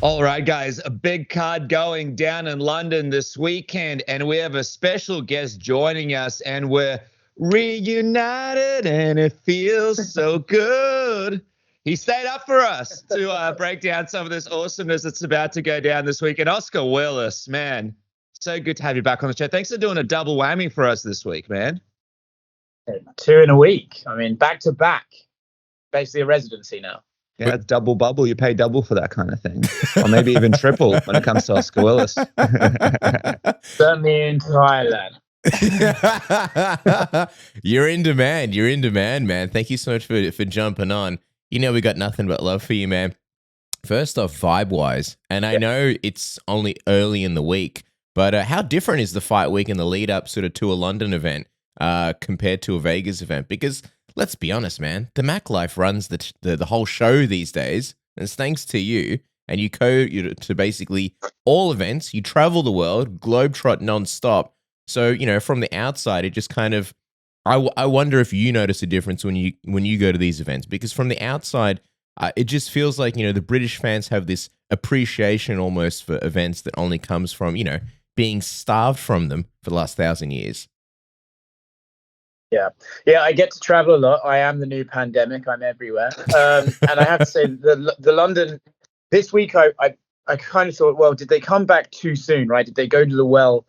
All right, guys, a big card going down in London this weekend, and we have a special guest joining us, and we're reunited, and it feels so good. He stayed up for us to break down some of this awesomeness that's about to go down this week. And Oscar Willis, man, so good to have you back on the show. Thanks for doing a double whammy for us this week, man. 2 in a week. I mean, back to back. Basically a residency now. Yeah, it's double bubble. You pay double for that kind of thing. Or maybe even triple when it comes to Oscar Willis. Certainly in Thailand. You're in demand. You're in demand, man. Thank you so much for jumping on. You know we got nothing but love for you, man. First off, vibe-wise, and I know it's only early in the week, but how different is the fight week in the lead-up sort of to a London event compared to a Vegas event? Because let's be honest, man, the Mac Life runs the whole show these days, and it's thanks to you. And you go to basically all events. You travel the world, globetrot nonstop. So, you know, from the outside, it just kind of, I wonder if you notice a difference when you go to these events, because from the outside, it just feels like, you know, the British fans have this appreciation almost for events that only comes from, you know, being starved from them for the last 1,000 years. Yeah, I get to travel a lot. I am the new pandemic. I'm everywhere. And I have to say, the London, this week, I kind of thought, well, did they come back too soon, right? Did they go to the well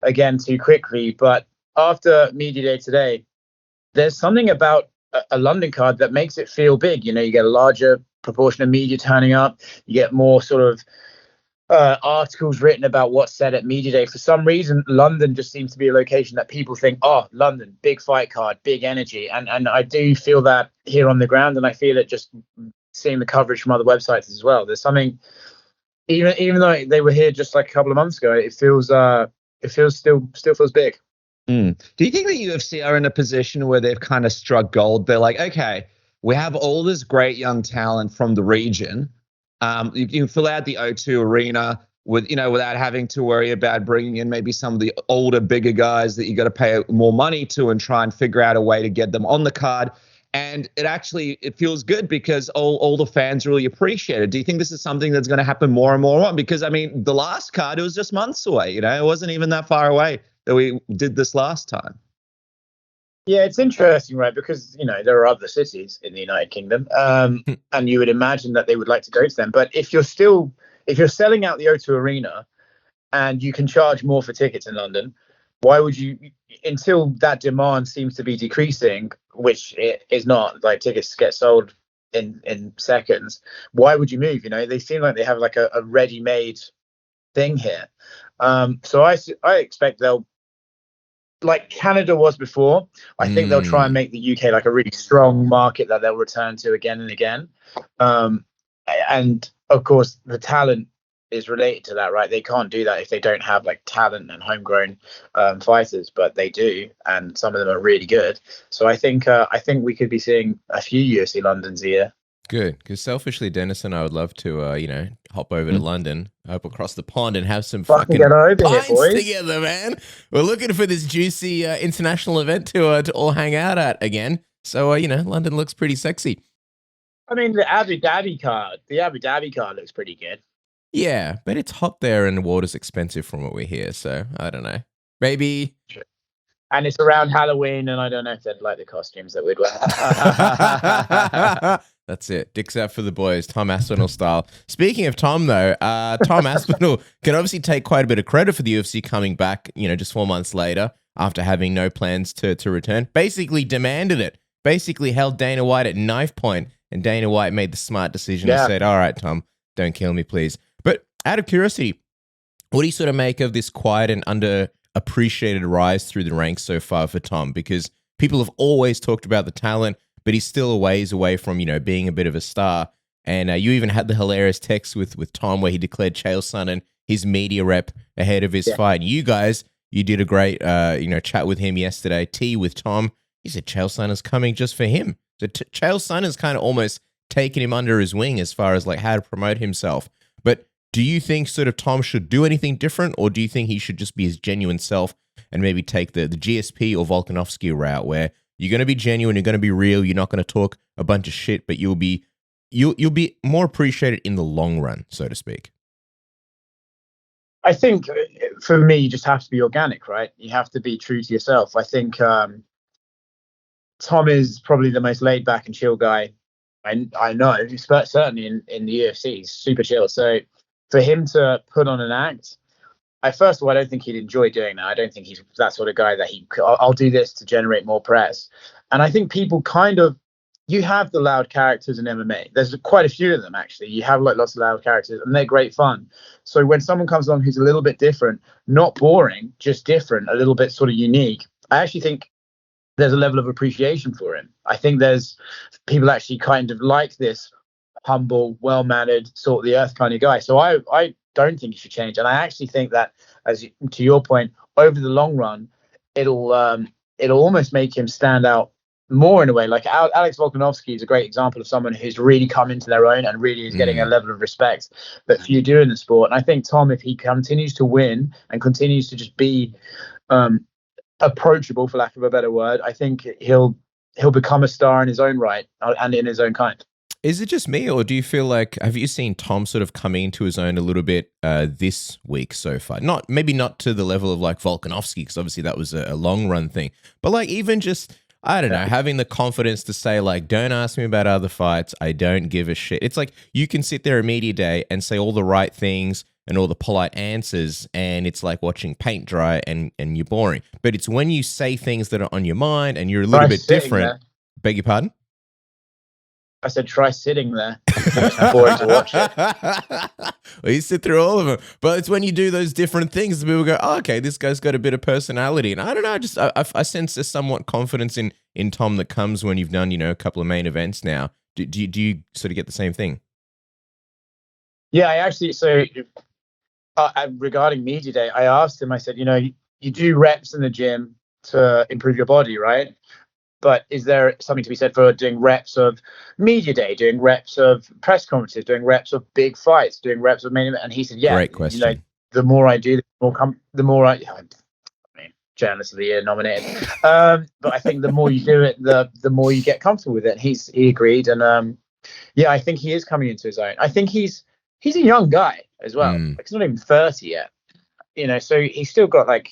again too quickly? But after Media Day today, there's something about a London card that makes it feel big. You know, you get a larger proportion of media turning up. You get more sort of articles written about what's said at Media Day. For some reason, London just seems to be a location that people think, oh, London, big fight card, big energy. And I do feel that here on the ground, and I feel it just seeing the coverage from other websites as well. There's something, even though they were here just like a couple of months ago, it feels still feels big. Do you think the UFC are in a position where they've kind of struck gold? They're like, okay, we have all this great young talent from the region. You can fill out the O2 arena without having to worry about bringing in maybe some of the older, bigger guys that you got to pay more money to and try and figure out a way to get them on the card. And it feels good because all the fans really appreciate it. Do you think this is something that's going to happen more and more on? Because, I mean, the last card, it was just months away. You know, it wasn't even that far away that we did this last time. Yeah, it's interesting, right? Because, you know, there are other cities in the United Kingdom, and you would imagine that they would like to go to them. But if you're selling out the O2 Arena and you can charge more for tickets in London, why would you, until that demand seems to be decreasing, which it is not, like tickets get sold in seconds, why would you move? You know, they seem like they have like a ready-made thing here. So I expect they'll, like Canada was before, I think they'll try and make the UK like a really strong market that they'll return to again and again. And of course, the talent is related to that, right? They can't do that if they don't have like talent and homegrown fighters, but they do, and some of them are really good. So I think we could be seeing a few UFC Londons a year. Good, because selfishly, Dennis and I would love to, hop over to London, hop across the pond, and have some fucking get over here, pints boys. together, man. We're looking for this juicy international event to all hang out at again. So, London looks pretty sexy. I mean, the Abu Dhabi card looks pretty good. Yeah, but it's hot there and the water's expensive from what we hear. So I don't know. Maybe. And it's around Halloween, and I don't know if they'd like the costumes that we'd wear. That's it. Dicks out for the boys, Tom Aspinall style. Speaking of Tom, though, Tom Aspinall can obviously take quite a bit of credit for the UFC coming back, just 4 months later after having no plans to return. Basically demanded it. Basically held Dana White at knife point, and Dana White made the smart decision and said, all right, Tom, don't kill me, please. But out of curiosity, what do you sort of make of this quiet and underappreciated rise through the ranks so far for Tom? Because people have always talked about the talent, but he's still a ways away from, being a bit of a star. And you even had the hilarious text with Tom where he declared Chael Sonnen his media rep ahead of his fight. And you guys, you did a great, chat with him yesterday. Tea with Tom. He said Chael Sonnen's coming just for him. So Chael Sonnen's kind of almost taken him under his wing as far as like how to promote himself. But do you think sort of Tom should do anything different, or do you think he should just be his genuine self and maybe take the GSP or Volkanovski route where you're going to be genuine, you're going to be real, you're not going to talk a bunch of shit, but you'll be more appreciated in the long run, so to speak? I think for me, you just have to be organic, right? You have to be true to yourself. I think Tom is probably the most laid back and chill guy I know, certainly in the UFC. He's super chill. So for him to put on an act, first of all, I don't think he'd enjoy doing that. I don't think he's that sort of guy that I'll do this to generate more press. And I think people you have the loud characters in MMA. There's quite a few of them, actually. You have like lots of loud characters and they're great fun. So when someone comes along who's a little bit different, not boring, just different, a little bit sort of unique, I actually think there's a level of appreciation for him. I think there's people actually kind of like this humble, well-mannered, salt of the earth kind of guy. So I don't think he should change. And I actually think that, to your point, over the long run, it'll almost make him stand out more in a way. Like Alex Volkanovski is a great example of someone who's really come into their own and really is getting a level of respect that few do in the sport. And I think Tom, if he continues to win and continues to just be approachable, for lack of a better word, I think he'll become a star in his own right and in his own kind. Is it just me, or do you feel like, have you seen Tom sort of coming into his own a little bit this week so far? Maybe not to the level of like Volkanovski, because obviously that was a long run thing, but like even just, I don't know, having the confidence to say like, don't ask me about other fights. I don't give a shit. It's like you can sit there at media day and say all the right things and all the polite answers, and it's like watching paint dry and you're boring. But it's when you say things that are on your mind and you're a little bit different. There. Beg your pardon? I said, try sitting there. It's boring to watch it. Well, you sit through all of them. But it's when you do those different things that people go, oh, okay, this guy's got a bit of personality. And I don't know, I sense a somewhat confidence in Tom that comes when you've done, a couple of main events now. Do you sort of get the same thing? Yeah, I actually, regarding media day, I asked him, I said, you do reps in the gym to improve your body, right? But is there something to be said for doing reps of media day, doing reps of press conferences, doing reps of big fights, doing reps of main event? And he said, yeah. Great question. The more I do, the more I mean, Journalist of the Year nominated. But I think the more you do it, the more you get comfortable with it. And he agreed. And yeah, I think he is coming into his own. I think he's a young guy as well. Like, he's not even 30 yet. So he's still got like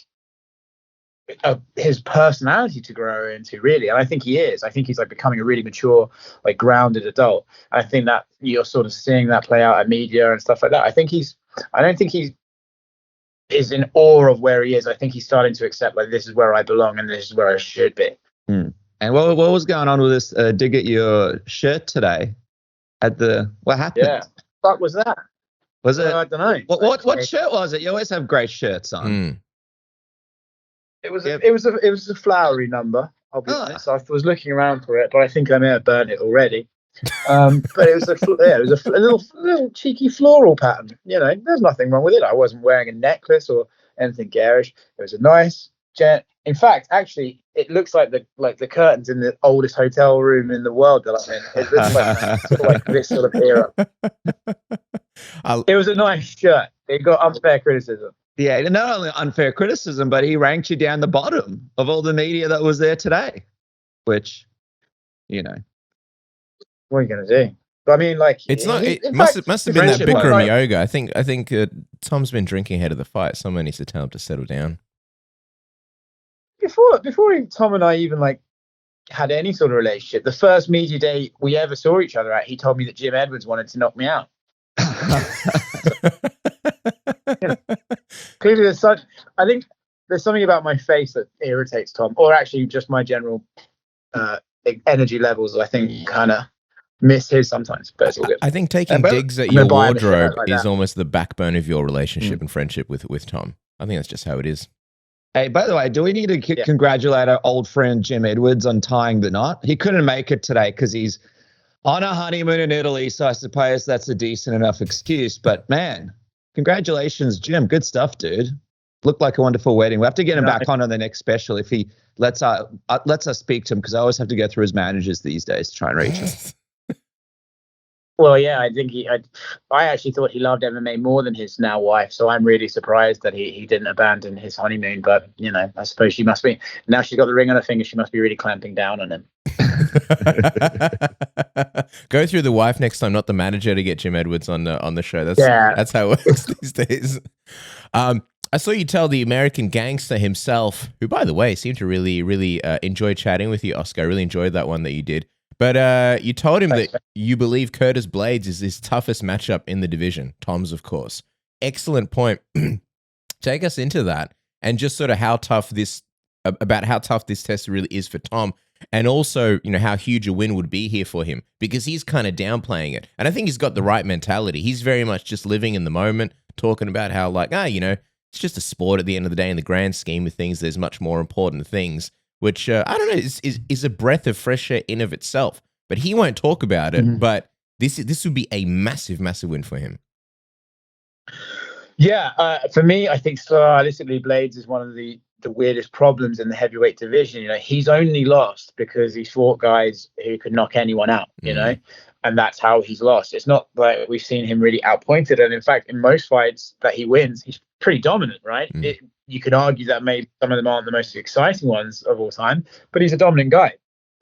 his personality to grow into, really. And I think he is. I think he's like becoming a really mature, like grounded adult. I think that you're sort of seeing that play out at media and stuff like that. I don't think he is in awe of where he is. I think he's starting to accept like, this is where I belong and this is where I should be. And what was going on with this dig at your shirt today what happened? Yeah. What was that? Was it? I don't know. What shirt was it? You always have great shirts on. It was a flowery number. I'll be honest. I was looking around for it, but I think I may have burnt it already. But it was a little cheeky floral pattern. There's nothing wrong with it. I wasn't wearing a necklace or anything garish. It was a nice jet. In fact, actually, it looks like the curtains in the oldest hotel room in the world that I'm in. It looks like this sort of era. It was a nice shirt. It got unfair criticism. Yeah, not only unfair criticism, but he ranked you down the bottom of all the media that was there today, which, What are you going to do? But I mean, like... It's not. It must have been that Bikram yoga. I think Tom's been drinking ahead of the fight. Someone needs to tell him to settle down. Before Tom and I even, like, had any sort of relationship, the first media day we ever saw each other at, he told me that Jim Edwards wanted to knock me out. Clearly, I think there's something about my face that irritates Tom, or actually just my general energy levels. I think kind of miss his sometimes, but it's all good. I think taking digs at your wardrobe is almost the backbone of your relationship and friendship with Tom. I think that's just how it is. Hey, by the way, do we need to congratulate our old friend Jim Edwards on tying the knot? He couldn't make it today because he's on a honeymoon in Italy, so I suppose that's a decent enough excuse. But man, congratulations, Jim. Good stuff, dude. Looked like a wonderful wedding. We'll have to get him back on the next special if he lets us speak to him, because I always have to go through his managers these days to try and reach him. Well, yeah, I think I actually thought he loved MMA more than his now wife. So I'm really surprised that he didn't abandon his honeymoon. But, I suppose she must be, now she's got the ring on her finger, she must be really clamping down on him. Go through the wife next time, not the manager, to get Jim Edwards on the show. That's how it works these days. I saw you tell the American Gangster himself, who, by the way, seemed to really, really enjoy chatting with you, Oscar. I really enjoyed that one that you did. But you told him that you believe Curtis Blaydes is his toughest matchup in the division. Tom's, of course. Excellent point. Take us into that and just sort of how tough this test really is for Tom. And also, how huge a win would be here for him, because he's kind of downplaying it. And I think he's got the right mentality. He's very much just living in the moment, talking about how, like, it's just a sport at the end of the day. In the grand scheme of things, there's much more important things, which, I don't know, is a breath of fresh air in of itself. But he won't talk about it. Mm-hmm. But this would be a massive, massive win for him. Yeah, for me, I think stylistically, Blaydes is one of the weirdest problems in the heavyweight division. He's only lost because he's fought guys who could knock anyone out, and that's how he's lost. It's not like we've seen him really outpointed. And in fact, in most fights that he wins, he's pretty dominant, right? You could argue that maybe some of them aren't the most exciting ones of all time, but he's a dominant guy.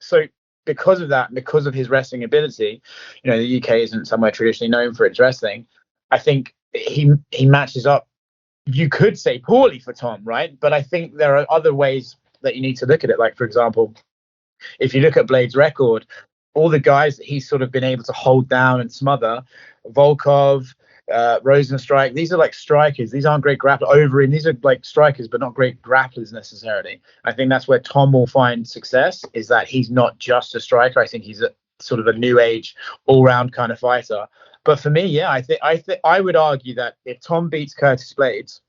So because of that, because of his wrestling ability, the UK isn't somewhere traditionally known for its wrestling. I think he matches up, you could say, poorly for Tom, right? But I think there are other ways that you need to look at it. Like, for example, if you look at Blaydes' record, all the guys that he's sort of been able to hold down and smother, Volkov, Rosenstrike, these are like strikers. These aren't great grapplers. Overeem, these are like strikers, but not great grapplers necessarily. I think that's where Tom will find success, is that he's not just a striker. I think he's a sort of a new age, all-round kind of fighter. But for me, yeah, I would argue that if Tom beats Curtis Blaydes,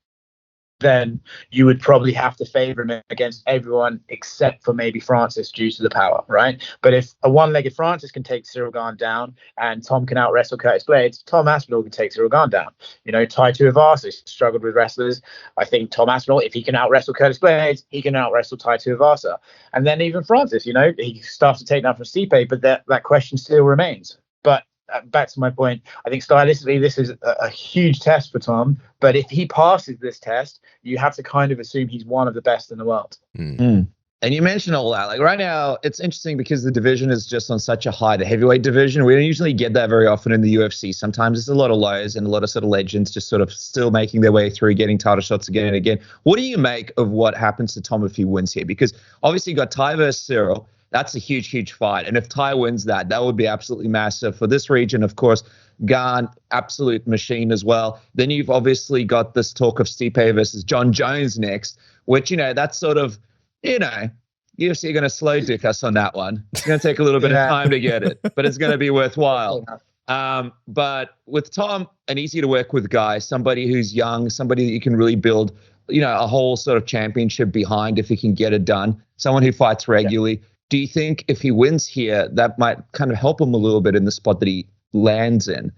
then you would probably have to favor him against everyone except for maybe Francis due to the power, right? But if a one-legged Francis can take Cyril Gane down and Tom can out-wrestle Curtis Blaydes, Tom Aspinall can take Cyril Gane down. Tai Tuivasa struggled with wrestlers. I think Tom Aspinall, if he can out-wrestle Curtis Blaydes, he can out-wrestle Tai Tuivasa. And then even Francis, he starts to take down from Stipe, but that question still remains. But back to my point, I think stylistically this is a huge test for Tom, but if he passes this test, you have to kind of assume he's one of the best in the world. And you mentioned all that. Like right now, it's interesting because the division is just on such a high, the heavyweight division. We don't usually get that very often in the UFC. Sometimes it's a lot of lows and a lot of sort of legends just sort of still making their way through, getting title shots again and again. What do you make of what happens to Tom if he wins here? Because obviously you got Tai versus Cyril. That's a huge, huge fight. And if Tai wins that would be absolutely massive for this region. Of course, Gane, absolute machine as well. Then you've obviously got this talk of Stipe versus John Jones next, which, that's sort of, UFC are going to slow dick us on that one. It's going to take a little bit of time to get it, but it's going to be worthwhile. But with Tom, an easy to work with guy, somebody who's young, somebody that you can really build, a whole sort of championship behind if he can get it done, someone who fights regularly. Yeah. Do you think if he wins here, that might kind of help him a little bit in the spot that he lands in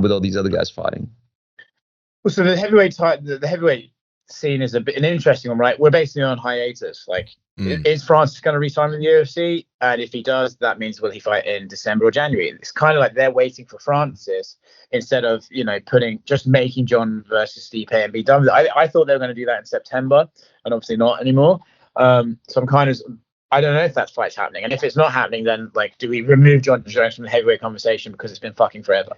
with all these other guys fighting? Well, so the heavyweight scene is an interesting one, right? We're basically on hiatus. Like, is Francis going to re-sign with the UFC? And if he does, that means will he fight in December or January? It's kind of like they're waiting for Francis instead of, making John versus Stipe and be done with it. I thought they were going to do that in September, and obviously not anymore. So I'm kind of, I don't know if that fight's happening. And if it's not happening, then do we remove John Jones from the heavyweight conversation because it's been fucking forever?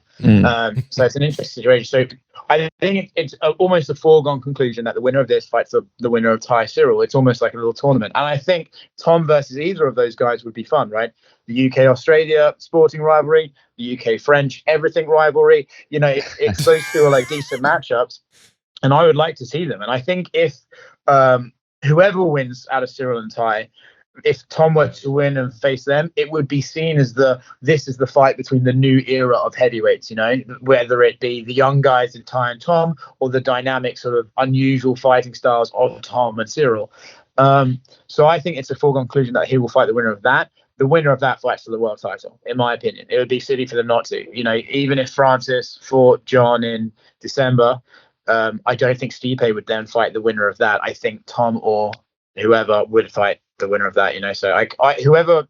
So it's an interesting situation. So I think it's almost a foregone conclusion that the winner of this fights the winner of Tai Cyril. It's almost like a little tournament. And I think Tom versus either of those guys would be fun, right? The UK-Australia sporting rivalry, the UK-French everything rivalry. It's those two are like decent matchups. And I would like to see them. And I think if whoever wins out of Cyril and Tai, if Tom were to win and face them, it would be seen as this is the fight between the new era of heavyweights, whether it be the young guys in Tai and Tom or the dynamic sort of unusual fighting styles of Tom and Cyril. So I think it's a foregone conclusion that he will fight the winner of that. The winner of that fights for the world title, in my opinion. It would be silly for them not to. Even if Francis fought John in December, I don't think Stipe would then fight the winner of that. I think Tom or whoever would fight the winner of that, So whoever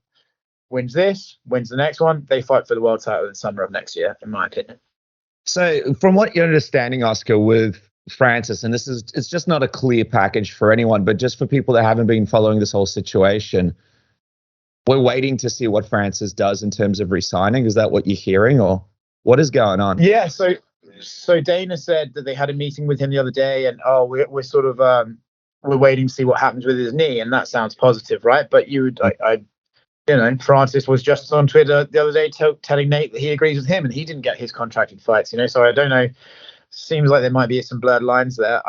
wins this, wins the next one, they fight for the world title in the summer of next year, in my opinion. So from what you're understanding, Oscar, with Francis, and it's just not a clear package for anyone, but just for people that haven't been following this whole situation, we're waiting to see what Francis does in terms of re-signing. Is that what you're hearing, or what is going on? Yeah, so Dana said that they had a meeting with him the other day, and we're sort of we're waiting to see what happens with his knee, and that sounds positive, right? But Francis was just on Twitter the other day telling Nate that he agrees with him, and he didn't get his contracted fights. So I don't know. Seems like there might be some blurred lines there.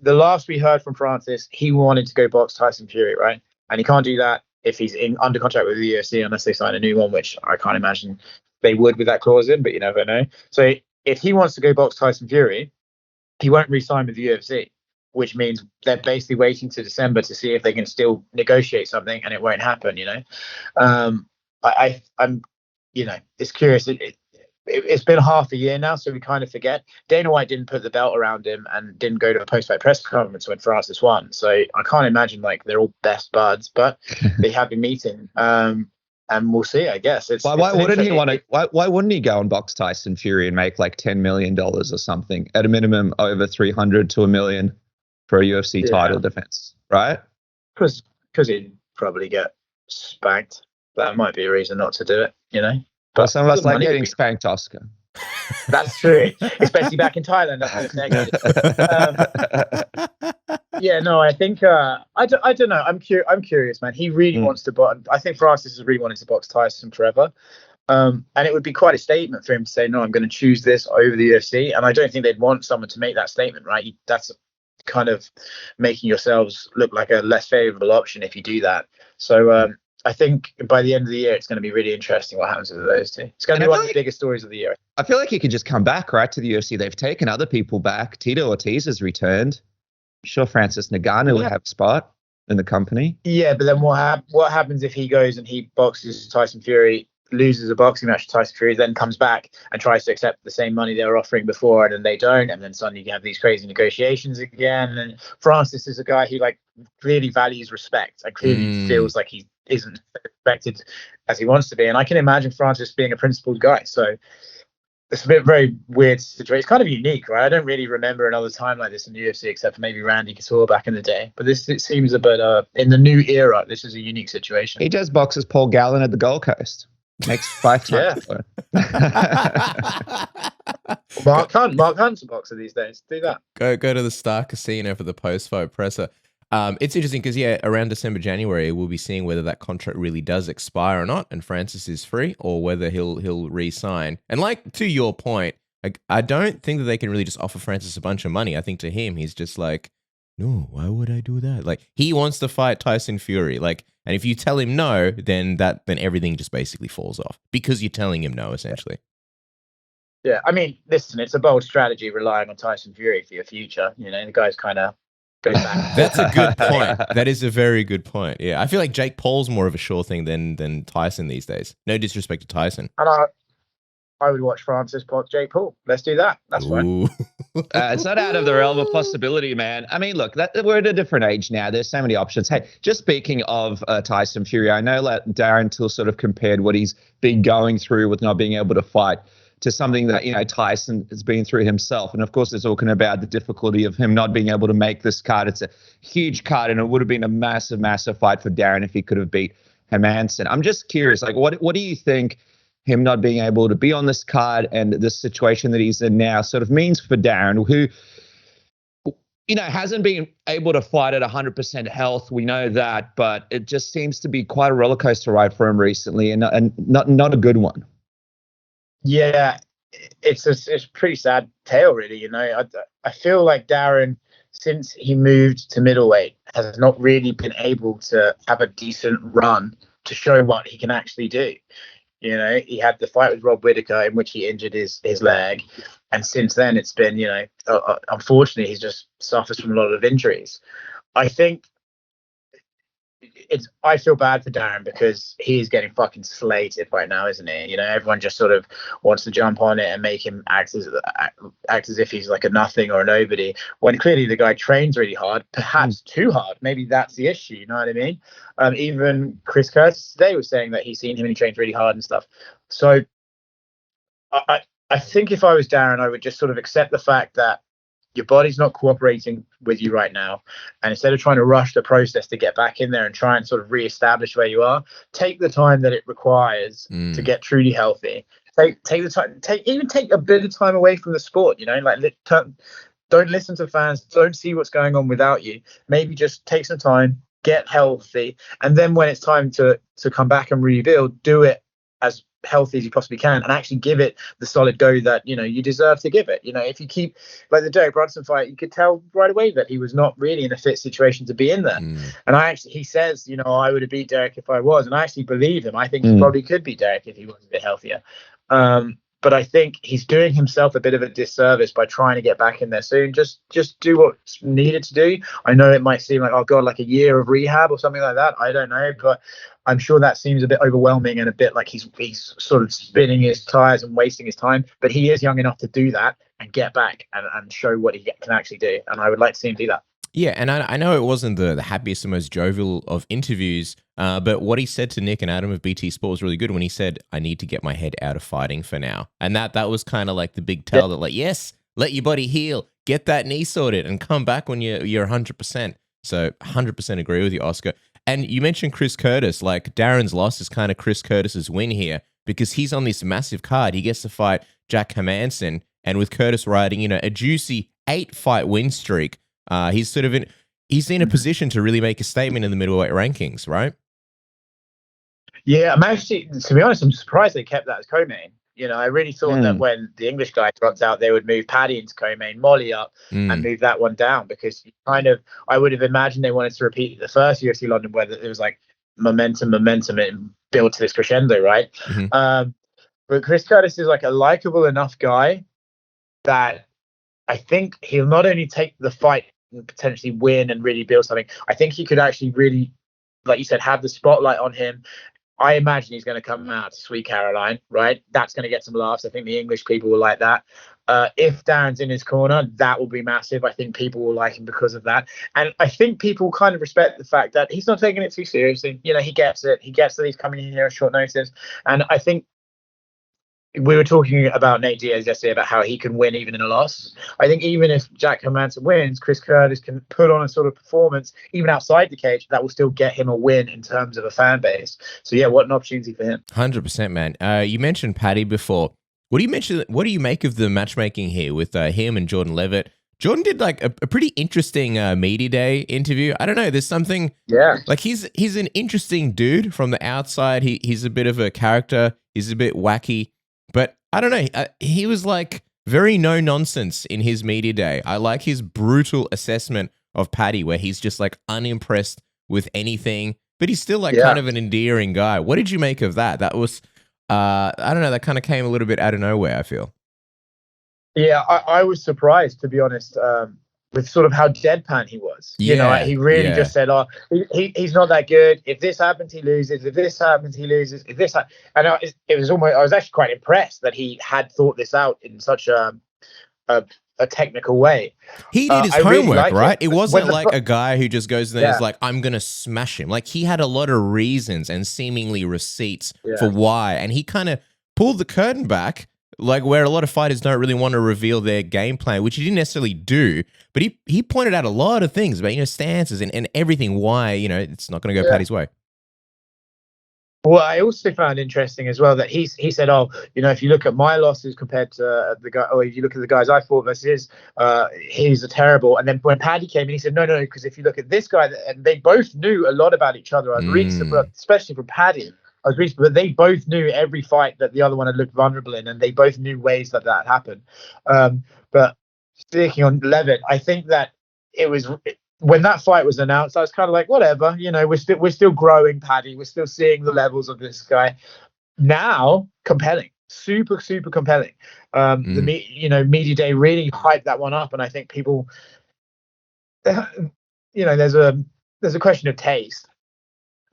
The last we heard from Francis, he wanted to go box Tyson Fury, right? And he can't do that if he's under contract with the UFC unless they sign a new one, which I can't imagine they would with that clause in, but you never know. So if he wants to go box Tyson Fury, he won't re-sign with the UFC, which means they're basically waiting to December to see if they can still negotiate something, and it won't happen. I'm it's curious. It's been half a year now, so we kind of forget. Dana White didn't put the belt around him and didn't go to a post-fight press conference when Francis won. So I can't imagine they're all best buds, but they have been meeting. And we'll see, I guess. Why wouldn't he go and box Tyson Fury and make like $10 million or something, at a minimum over 300 to $1 million for a UFC title defense, right? Because he'd probably get spanked. That might be a reason not to do it, But some of us like getting spanked, Oscar. That's true, especially back in Thailand. I think I don't know. I'm curious, man. He really wants to box. I think Francis has really wanted to box Tyson forever, and it would be quite a statement for him to say, "No, I'm going to choose this over the UFC." And I don't think they'd want someone to make that statement, right? That's kind of making yourselves look like a less favorable option if you do that. So I think by the end of the year, it's going to be really interesting what happens with those two. It's going to be one of the biggest stories of the year. I feel like he could just come back, right, to the UFC. They've taken other people back. Tito Ortiz has returned. I'm sure Francis Ngannou will have a spot in the company. Yeah, but then what happens if he goes and he boxes Tyson Fury, loses a boxing match to Tyson Fury, then comes back and tries to accept the same money they were offering before, and then they don't, and then suddenly you have these crazy negotiations again. And Francis is a guy who clearly values respect and clearly feels like he isn't respected as he wants to be. And I can imagine Francis being a principled guy. So it's a very weird situation. It's kind of unique, right? I don't really remember another time like this in the UFC except for maybe Randy Couture back in the day. But it seems a bit in the new era. This is a unique situation. He just boxes Paul Gallen at the Gold Coast. Makes 5 times. Mark Hunt's a boxer these days. Do that. Go to the Star Casino for the post-fight presser. It's interesting because around December, January, we'll be seeing whether that contract really does expire or not, and Francis is free, or whether he'll re-sign. And to your point, I don't think that they can really just offer Francis a bunch of money. I think to him, he's just like, no, why would I do that? He wants to fight Tyson Fury. And if you tell him no, then everything just basically falls off because you're telling him no, essentially. Yeah, I mean, listen, it's a bold strategy relying on Tyson Fury for your future. The guy's kind of goes back. That's a good point. That is a very good point. Yeah, I feel like Jake Paul's more of a sure thing than Tyson these days. No disrespect to Tyson. And I would watch Francis box Jake Paul. Let's do that. That's fine. It's not out of the realm of possibility, man. I mean, look, we're at a different age now. There's so many options. Hey, just speaking of Tyson Fury, I know that Darren Till sort of compared what he's been going through with not being able to fight to something that, Tyson has been through himself. And of course, they're talking about the difficulty of him not being able to make this card. It's a huge card, and it would have been a massive, massive fight for Darren if he could have beat Hermansson. I'm just curious, what do you think him not being able to be on this card and the situation that he's in now sort of means for Darren, who, hasn't been able to fight at 100% health. We know that, but it just seems to be quite a roller coaster ride for him recently, and not a good one. Yeah, it's a pretty sad tale, really. I feel like Darren, since he moved to middleweight, has not really been able to have a decent run to show what he can actually do. He had the fight with Rob Whittaker in which he injured his leg. And since then, it's been, unfortunately, he's just suffers from a lot of injuries. I think I feel bad for Darren because he's getting fucking slated right now, isn't he? You know, everyone just sort of wants to jump on it and make him act as if he's like a nothing or a nobody, when clearly the guy trains really hard, perhaps too hard. Maybe that's the issue. You know what I mean? Even Chris Curtis today was saying that he's seen him and he trains really hard and stuff. So I think if I was Darren, I would just sort of accept the fact that your body's not cooperating with you right now. And instead of trying to rush the process to get back in there and try and sort of reestablish where you are, take the time that it requires to get truly healthy. Take the time, take a bit of time away from the sport, you know, like don't listen to fans, don't see what's going on without you. Maybe just take some time, get healthy. And then when it's time to come back and rebuild, do it as healthy as you possibly can and actually give it the solid go that, you know, you deserve to give it. You know, if you keep, like the Derek Brunson fight, you could tell right away that he was not really in a fit situation to be in there. And he says, you know, I would have beat Derek if I was, and I actually believe him. I think he probably could beat Derek if he was a bit healthier. But I think he's doing himself a bit of a disservice by trying to get back in there soon. Just do what's needed to do. I know it might seem like, oh God, like a year of rehab or something like that. I don't know, but I'm sure that seems a bit overwhelming and a bit like he's sort of spinning his tires and wasting his time. But he is young enough to do that and get back and show what he can actually do. And I would like to see him do that. Yeah, and I know it wasn't the happiest and most jovial of interviews, but what he said to Nick and Adam of BT Sport was really good when he said, I need to get my head out of fighting for now. And that was kind of like the big tell that, like, yes, let your body heal, get that knee sorted, and come back when you're 100%. So 100% agree with you, Oscar. And you mentioned Chris Curtis. Like, Darren's loss is kind of Chris Curtis's win here because he's on this massive card. He gets to fight Jack Hermansson, and with Curtis riding, you know, a juicy 8-fight win streak, he's in a position to really make a statement in the middleweight rankings, right? Yeah, I'm actually, to be honest, I'm surprised they kept that as co-main. You know, I really thought that when the English guy dropped out, they would move Paddy into co-main, Molly up, and move that one down, because I would have imagined they wanted to repeat the first UFC London where it was like momentum, and build to this crescendo, right? But Chris Curtis is like a likable enough guy that I think he'll not only take the fight and potentially win and really build something, I think he could actually really, like you said, have the spotlight on him. I imagine he's going to come out to Sweet Caroline, right? That's going to get some laughs. I think the English people will like that. If Darren's in his corner, that will be massive. I think people will like him because of that. And I think people kind of respect the fact that he's not taking it too seriously. You know, he gets it. He gets that he's coming in here at short notice. And I think we were talking about Nate Diaz yesterday about how he can win even in a loss. I think even if Jack Hermansson wins, Chris Curtis can put on a sort of performance even outside the cage that will still get him a win in terms of a fan base. So yeah, what an opportunity for him. 100%, man. You mentioned Paddy before. What do you make of the matchmaking here with him and Jordan Leavitt? Jordan did like a pretty interesting media day interview. I don't know. There's something. Yeah. Like he's an interesting dude from the outside. He's a bit of a character. He's a bit wacky. But I don't know. He was like very no nonsense in his media day. I like his brutal assessment of Paddy, where he's just like unimpressed with anything, but he's still like kind of an endearing guy. What did you make of that? That was, I don't know. That kind of came a little bit out of nowhere, I feel. Yeah, I was surprised, to be honest, with sort of how deadpan he was. Yeah, you know, he really just said, "Oh, he's not that good. If this happens, he loses. If this happens, he loses. If this," and it was almost. I was actually quite impressed that he had thought this out in such a technical way. He did his homework, right? It wasn't like a guy who just goes there and is like, "I'm gonna smash him." Like he had a lot of reasons and seemingly receipts for why, and he kind of pulled the curtain back. Like where a lot of fighters don't really want to reveal their game plan, which he didn't necessarily do, but he pointed out a lot of things about, you know, stances and everything, why, you know, it's not going to go Paddy's way. Well, I also found interesting as well that he said, "Oh, you know, if you look at my losses compared to the guy, or if you look at the guys I fought versus he's a terrible." And then when Paddy came in, he said, "No, because if you look at this guy," and they both knew a lot about each other. I was reading, especially from Paddy. But they both knew every fight that the other one had looked vulnerable in, and they both knew ways that happened. But speaking on Leavitt, I think that it was when that fight was announced, I was kind of like, whatever, you know, we're still growing, Paddy. We're still seeing the levels of this guy. Now, compelling, super compelling. The media day really hyped that one up, and I think people, you know, there's a question of taste.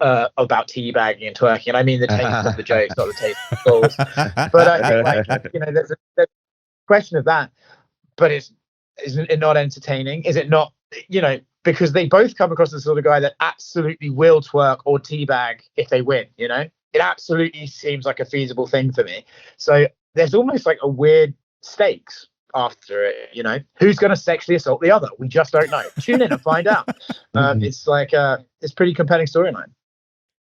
about teabagging and twerking. And I mean the taste of the jokes, not the taste of the balls. But I think, like, you know, there's a question of that. But isn't it not entertaining? Is it not, you know, because they both come across as the sort of guy that absolutely will twerk or teabag if they win, you know? It absolutely seems like a feasible thing for me. So there's almost like a weird stakes after it, you know? Who's going to sexually assault the other? We just don't know. Tune in and find out. It's like, it's pretty compelling storyline.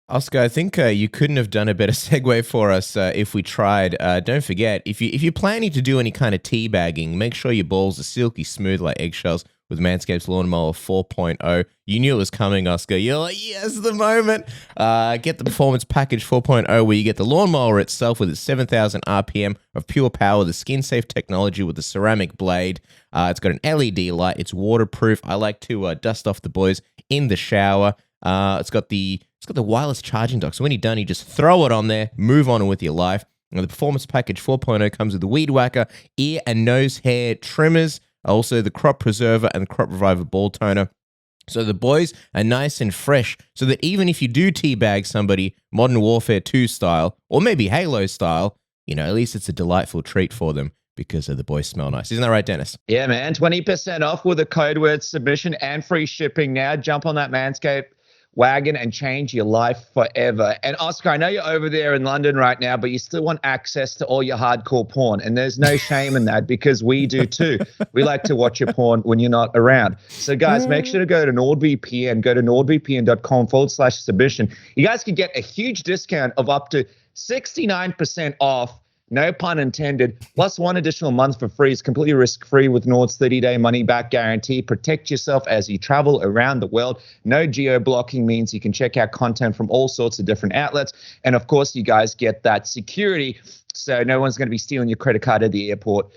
Oscar, I think you couldn't have done a better segue for us if we tried. Don't forget, if you're planning to do any kind of teabagging, make sure your balls are silky smooth like eggshells with Manscaped's Lawnmower 4.0. You knew it was coming, Oscar. You're like, yes, the moment. Get the Performance Package 4.0, where you get the lawnmower itself with its 7,000 RPM of pure power, the skin-safe technology with the ceramic blade. It's got an LED light. It's waterproof. I like to dust off the boys in the shower. It's got the wireless charging dock. So when you're done, you just throw it on there, move on with your life. And the Performance Package 4.0 comes with the Weed Whacker, ear and nose hair trimmers, also the Crop Preserver and the Crop Reviver ball toner. So the boys are nice and fresh, so that even if you do teabag somebody Modern Warfare 2 style, or maybe Halo style, you know, at least it's a delightful treat for them because the boys smell nice. Isn't that right, Dennis? Yeah, man. 20% off with a code word submission and free shipping now. Jump on that Manscaped wagon and change your life forever. And Oscar, I know you're over there in London right now, but you still want access to all your hardcore porn. And there's no shame in that, because we do too. We like to watch your porn when you're not around. So guys, make sure to go to NordVPN, go to nordvpn.com/submission. You guys can get a huge discount of up to 69% off. No pun intended, plus one additional month for free. Is completely risk-free with Nord's 30-day money-back guarantee. Protect yourself as you travel around the world. No geo-blocking means you can check out content from all sorts of different outlets. And, of course, you guys get that security, so no one's going to be stealing your credit card at the airport,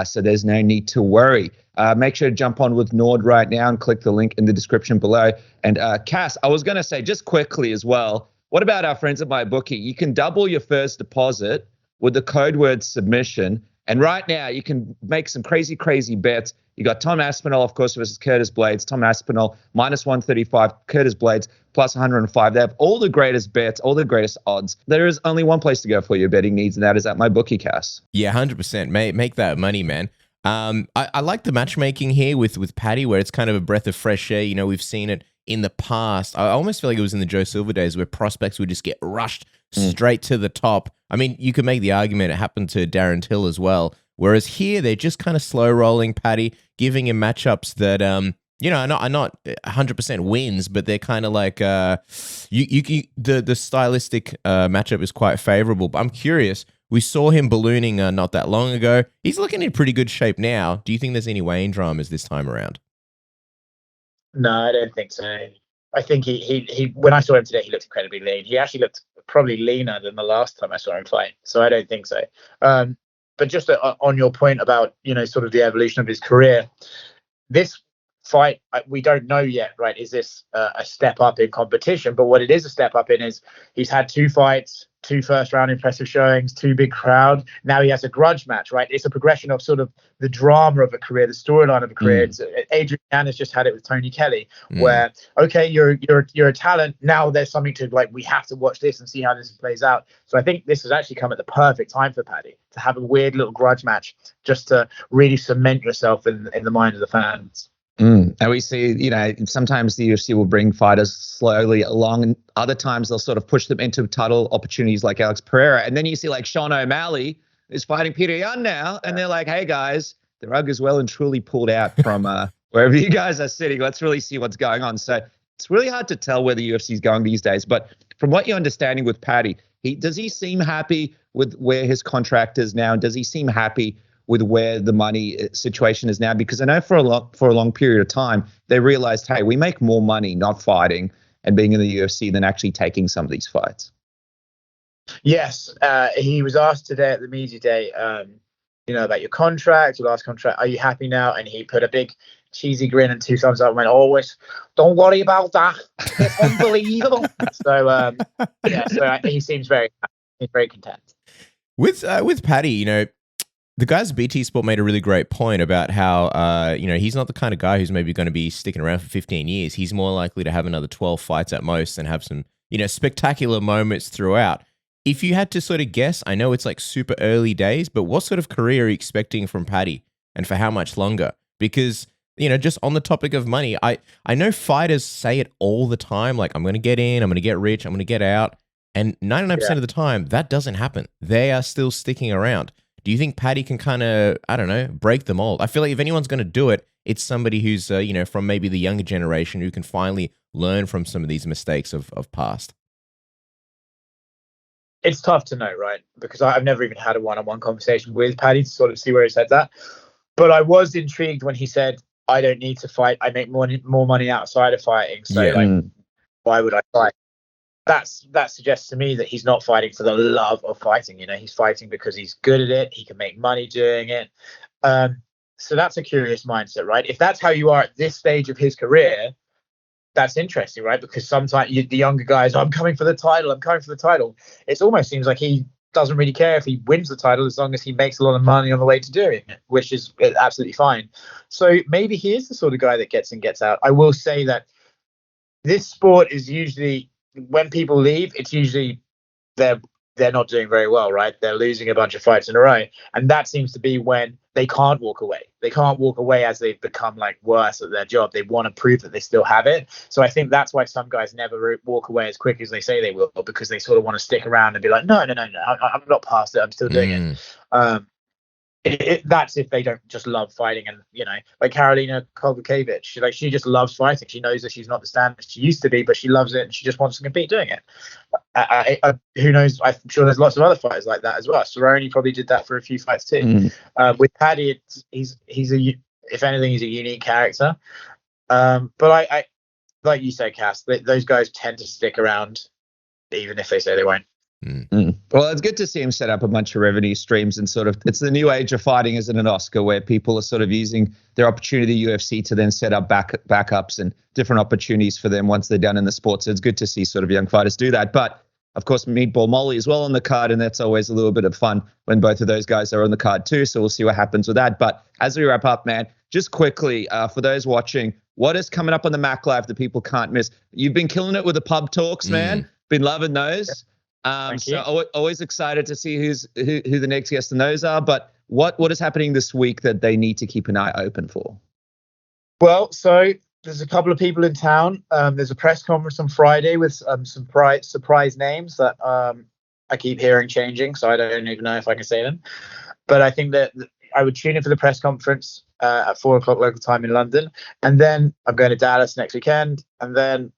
so there's no need to worry. Make sure to jump on with Nord right now and click the link in the description below. And, Cass, I was going to say just quickly as well, what about our friends at MyBookie? You can double your first deposit with the code word submission. And right now you can make some crazy, crazy bets. You got Tom Aspinall, of course, versus Curtis Blaydes. Tom Aspinall, -135, Curtis Blaydes, +105. They have all the greatest bets, all the greatest odds. There is only one place to go for your betting needs, and that is at MyBookie, Cass. Yeah, 100%. Make that money, man. I like the matchmaking here with Paddy, where it's kind of a breath of fresh air. You know, we've seen it in the past. I almost feel like it was in the Joe Silver days where prospects would just get rushed straight to the top. I mean, you could make the argument it happened to Darren Till as well. Whereas here, they're just kind of slow rolling Paddy, giving him matchups that, you know, are not 100% wins, but they're kind of like, the stylistic matchup is quite favorable. But I'm curious, we saw him ballooning not that long ago. He's looking in pretty good shape now. Do you think there's any Wayne dramas this time around? No, I don't think so. I think he when I saw him today, he looked incredibly lean. He actually looked probably leaner than the last time I saw him fight. So I don't think so. But just on your point about, you know, sort of the evolution of his career, this fight, we don't know yet, right? Is this a step up in competition? But what it is a step up in is he's had 2 fights, 2 first-round impressive showings, 2 big crowd. Now he has a grudge match, right? It's a progression of sort of the drama of a career, the storyline of a career. Adrian has just had it with Tony Kelly, where, okay, you're a talent. Now there's something to, like, we have to watch this and see how this plays out. So I think this has actually come at the perfect time for Paddy to have a weird little grudge match just to really cement yourself in the mind of the fans. And we see, you know, sometimes the UFC will bring fighters slowly along, and other times they'll sort of push them into title opportunities like Alex Pereira. And then you see like Sean O'Malley is fighting Peter Yan now, and they're like, hey guys, the rug is well and truly pulled out from wherever you guys are sitting. Let's really see what's going on. So it's really hard to tell where the UFC is going these days. But from what you're understanding with Paddy, does he seem happy with where his contract is now? Does he seem happy with where the money situation is now? Because I know for a long period of time, they realized, hey, we make more money not fighting and being in the UFC than actually taking some of these fights. Yes. He was asked today at the media day, you know, about your contract, your last contract. Are you happy now? And he put a big cheesy grin and 2 thumbs up and went, always, don't worry about that. It's unbelievable. So, so he seems very content. With Paddy, you know, the guys at BT Sport made a really great point about how, you know, he's not the kind of guy who's maybe going to be sticking around for 15 years. He's more likely to have another 12 fights at most and have some spectacular moments throughout. If you had to sort of guess, I know it's like super early days, but what sort of career are you expecting from Paddy, and for how much longer? Because, just on the topic of money, I know fighters say it all the time, like, I'm going to get in, I'm going to get rich, I'm going to get out. And 99% of the time, that doesn't happen. They are still sticking around. Do you think Paddy can kind of, I don't know, break the mold? I feel like if anyone's going to do it, it's somebody who's, from maybe the younger generation who can finally learn from some of these mistakes of past. It's tough to know, right? Because I've never even had a one-on-one conversation with Paddy to sort of see where his head's at. But I was intrigued when he said, I don't need to fight. I make more money outside of fighting. So why would I fight? That suggests to me that he's not fighting for the love of fighting. He's fighting because he's good at it. He can make money doing it. So that's a curious mindset, right? If that's how you are at this stage of his career, that's interesting, right? Because sometimes the younger guys, I'm coming for the title. It almost seems like he doesn't really care if he wins the title as long as he makes a lot of money on the way to doing it, which is absolutely fine. So maybe he is the sort of guy that gets in, gets out. I will say that this sport is usually, when people leave, it's usually they're not doing very well, right? They're losing a bunch of fights in a row. And that seems to be when they can't walk away. They can't walk away as they've become like worse at their job. They want to prove that they still have it. So I think that's why some guys never walk away as quick as they say they will, because they sort of want to stick around and be like, no, I'm not past it. I'm still doing it. That's if they don't just love fighting. And like Karolina Kowalkiewicz, she just loves fighting. She knows that she's not the standard she used to be, but she loves it and she just wants to compete doing it. Who knows? I'm sure there's lots of other fighters like that as well. Cerrone probably did that for a few fights too. With Paddy, he's if anything, he's a unique character. But I like you say, Cass, those guys tend to stick around even if they say they won't. Well, it's good to see him set up a bunch of revenue streams, and sort of, it's the new age of fighting, isn't it, Oscar, where people are sort of using their opportunity UFC to then set up backups and different opportunities for them once they're done in the sport. So it's good to see sort of young fighters do that. But of course, Meatball Molly is well on the card, and that's always a little bit of fun when both of those guys are on the card too. So we'll see what happens with that. But as we wrap up, man, just quickly, for those watching, what is coming up on the Mac Live that people can't miss? You've been killing it with the pub talks, man. Been loving those. So always excited to see who the next guest in those are. But what is happening this week that they need to keep an eye open for? Well, so there's a couple of people in town. There's a press conference on Friday with some surprise names that I keep hearing changing, so I don't even know if I can say them. But I think that I would tune in for the press conference at 4:00 local time in London, and then I'm going to Dallas next weekend, and then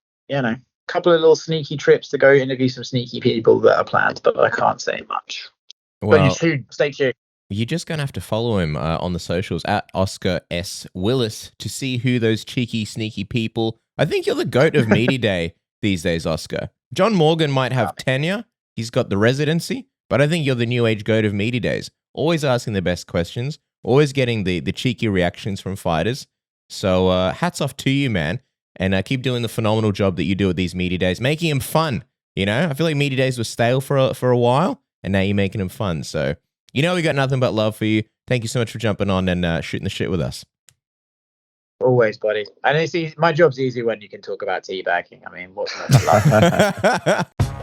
couple of little sneaky trips to go interview some sneaky people that are planned, but I can't say much. Well, but stay tuned. You're just going to have to follow him on the socials at Oscar S. Willis to see who those cheeky, sneaky people. I think you're the GOAT of Media Day these days, Oscar. John Morgan might have tenure. He's got the residency, but I think you're the new age GOAT of Media Days. Always asking the best questions, always getting the cheeky reactions from fighters. So hats off to you, man. And keep doing the phenomenal job that you do at these Media Days, making them fun. I feel like Media Days were stale for a while, and now you're making them fun. So, we got nothing but love for you. Thank you so much for jumping on and shooting the shit with us. Always, buddy. And my job's easy when you can talk about teabagging. I mean, what's not to love?